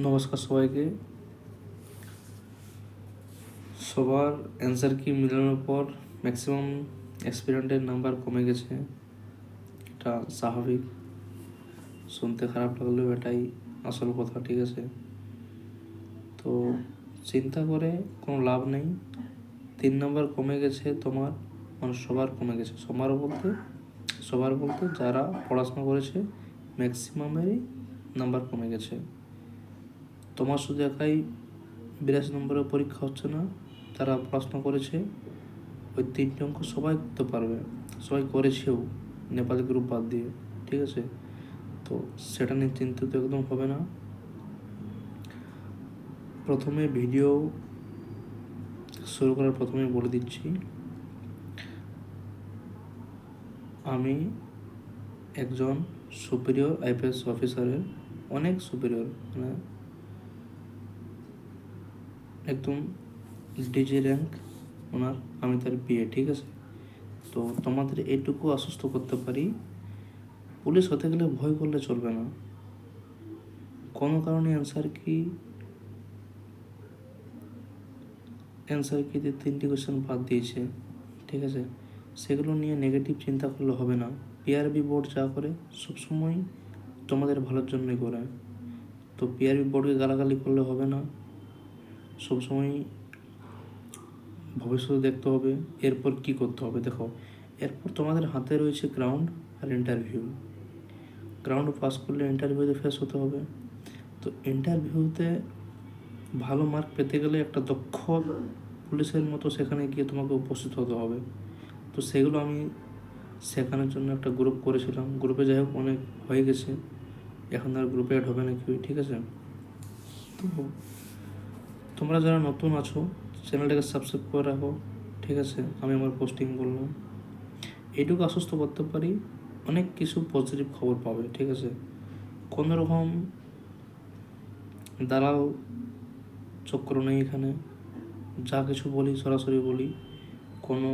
নমস্কার সবাইকে। সবার অ্যান্সার কি মিলানোর পর ম্যাক্সিমাম অ্যাসপিরেন্টের নাম্বার কমে গেছে। এটা স্বাভাবিক, শুনতে খারাপ লাগলেও এটাই আসল কথা, ঠিক আছে? তো চিন্তা করে কোনো লাভ নেই। 3 নাম্বার কমে গেছে তোমার, মানে সবার কমে গেছে। সবার বলতে যারা পড়াশোনা করেছে ম্যাক্সিমামেরই নাম্বার কমে গেছে। তোমার শুধু একাই 82 নম্বরের পরীক্ষা হচ্ছে না, যারা পড়াশোনা করেছে ওই 3টে অঙ্ক সবাই করতে পারবে, সবাই করেছেও নেপালি গ্রুপ বাদ দিয়ে, ঠিক আছে? তো সেটা নিয়ে চিন্তিত একদম হবে না। প্রথমে ভিডিও শুরু করার প্রথমেই বলে দিচ্ছি, আমি একজন সুপিরিয়র আইপিএস অফিসারের, অনেক সুপিরিয়র, মানে একদম ডিজি র্যাঙ্ক ওনার, আমি তার বিয়ে, ঠিক আছে? তো তোমাদের এইটুকু আশ্বস্ত করতে পারি, পুলিশ হতে গেলে ভয় করলে চলবে না। কোনো কারণে অ্যান্সার কিতে 3টি কোয়েশ্চেন বাদ দিয়েছে, ঠিক আছে? সেগুলো নিয়ে নেগেটিভ চিন্তা করলে হবে না। পিআরবি বোর্ড যা করে সবসময় তোমাদের ভালোর জন্যই করে। তো পিআরবি বোর্ডকে গালাগালি করলে হবে না, সবসময় ভবিষ্যতে দেখতে হবে এরপর কি করতে হবে। দেখো, এরপর তোমাদের হাতে রয়েছে গ্রাউন্ড আর ইন্টারভিউ। গ্রাউন্ড পাস করলে ইন্টারভিউতে ফেস হতে হবে। তো ইন্টারভিউতে ভালো মার্ক পেতে গেলে একটা দক্ষ পুলিশের মতো সেখানে গিয়ে তোমাকে উপস্থিত হতে হবে। তো সেগুলো আমি শেখানোর জন্য একটা গ্রুপ করেছিলাম। গ্রুপে যাই হোক অনেক হয়ে গেছে, এখন আর গ্রুপে অ্যাড হবে না কেউ, ঠিক আছে? তো তোমরা যারা নতুন আছো চ্যানেলটাকে সাবস্ক্রাইব করে রাখো, ঠিক আছে? আমি আমার পোস্টিং বললাম, এইটুকু আশ্বস্ত করতে পারি, অনেক কিছু পজিটিভ খবর পাবে, ঠিক আছে? কোনো রকম দালাল চক্র নেই এখানে। যা কিছু বলি সরাসরি বলি, কোনো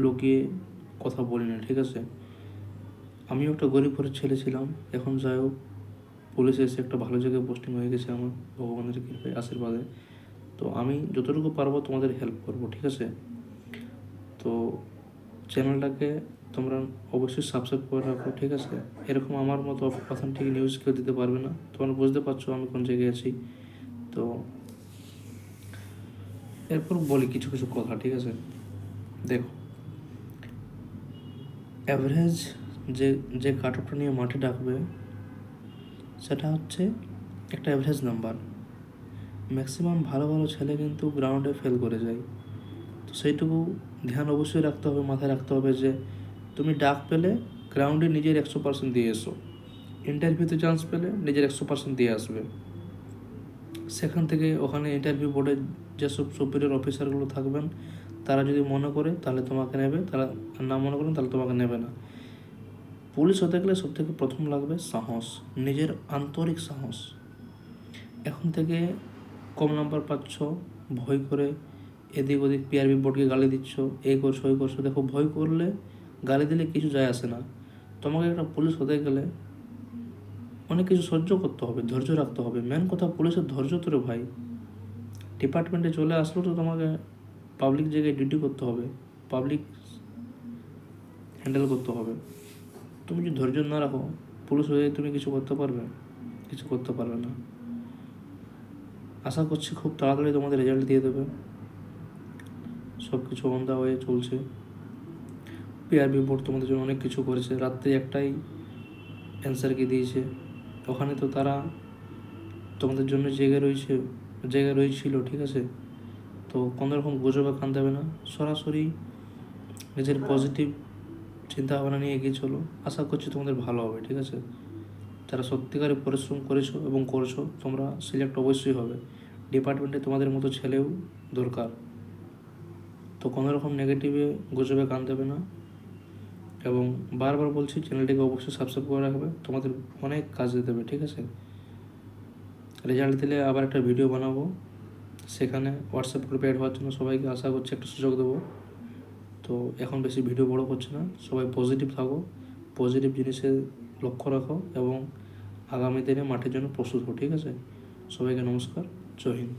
লুকিয়ে কথা বলি না, ঠিক আছে? আমিও একটা গরিব ঘরের ছেলে ছিলাম, এখন যাই হোক পুলিশে এসে একটা ভালো জায়গায় পোস্টিং হয়ে গেছে আমার ভগবানের কৃপায়, আশীর্বাদে। তো আমি যতটুকু পারবো তোমাদের হেল্প করবো, ঠিক আছে? তো চ্যানেলটাকে তোমরা অবশ্যই সাবস্ক্রাইব করে রাখো, ঠিক আছে? এরকম আমার মতো অথেন্টিক নিউজ কেউ দিতে পারবে না। তোমরা বুঝতে পারছো আমি কোন জায়গায় আছি। তো এরপর বলি কিছু কিছু কথা, ঠিক আছে? দেখো, অ্যাভারেজ যে যে কাট অফটা নিয়ে মাঠে ডাকবে সেটা হচ্ছে একটা অ্যাভারেজ নাম্বার। ম্যাক্সিমাম ভালো ভালো ছেলে কিন্তু গ্রাউন্ডে ফেল করে যায়। তো সেইটুকু ধ্যান অবশ্যই রাখতে হবে, মাথায় রাখতে হবে যে তুমি ডাক পেলে গ্রাউন্ডে নিজের 100% দিয়ে এসো, ইন্টারভিউতে চান্স পেলে নিজের 100% দিয়ে আসবে। সেখান থেকে ওখানে ইন্টারভিউ বোর্ডে যেসব সুপিরিয়র অফিসারগুলো থাকবেন তারা যদি মনে করে তাহলে তোমাকে নেবে, তারা না মনে করেন তাহলে তোমাকে নেবে না। পুলিশ হতে গেলে সবথেকে প্রথম লাগবে সাহস, নিজের আন্তরিক সাহস। এখন থেকে কম নাম্বার পাচ্ছ, ভয় করে এদিক ওদিক পিআরবি বোর্ডকে গালি দিচ্ছ, এই করছো ওই করছো। দেখো, ভয় করলে গালি দিলে কিছু যায় আসে না। তোমাকে একটা পুলিশ হতে গেলে অনেক কিছু সহ্য করতে হবে, ধৈর্য রাখতে হবে। মেন কথা পুলিশের ধৈর্য তো রে ভাই। ডিপার্টমেন্টে চলে আসলেও তো তোমাকে পাবলিক জায়গায় ডিউটি করতে হবে, পাবলিক হ্যান্ডেল করতে হবে। তুমি যদি ধৈর্য না রাখো, পুলিশ হয়ে তুমি কিছু করতে পারবে? কিছু করতে পারবে না। আশা করছি খুব তাড়াতাড়ি তোমাদের রেজাল্ট দিয়ে দেবে। সব কিছু অন দা ওয়ে চলছে। পিআরবি বোর্ড তোমাদের জন্য অনেক কিছু করেছে, রাত্রে একটাই অ্যান্সার কি দিয়েছে, ওখানে তো তারা তোমাদের জন্য জায়গা রয়েছিল, ঠিক আছে? তো কোনো রকম গুজবে কান দেবে না, সরাসরি নিজের পজিটিভ চিন্তা ভাবনা নিয়ে এগিয়ে চলো। আশা করছি তোমাদের ভালো হবে, ঠিক আছে? যারা সত্যিকারে পরিশ্রম করেছো এবং করছো তোমরা সিলেক্ট অবশ্যই হবে। ডিপার্টমেন্টে তোমাদের মতো ছেলেও দরকার। তো কোনো রকম নেগেটিভে গুজবে কান দেবে না, এবং বারবার বলছি চ্যানেলটিকে অবশ্যই সাবস্ক্রাইব করে রাখবে, তোমাদের অনেক কাজে দেবে, ঠিক আছে? রেজাল্ট দিলে আবার একটা ভিডিও বানাবো, সেখানে হোয়াটসঅ্যাপ গ্রুপে অ্যাড হওয়ার জন্য সবাইকে আশা করছি একটা সুযোগ দেবো। তো এখন বেশি ভিডিও বড় করছে না, সবাই পজিটিভ থাকো, পজিটিভ জিনিসে লক্ষ্য রাখো, এবং আগামী দিনে মাঠের জন্য প্রস্তুত হও, ঠিক আছে? সবাইকে নমস্কার, জয় হিন্দ।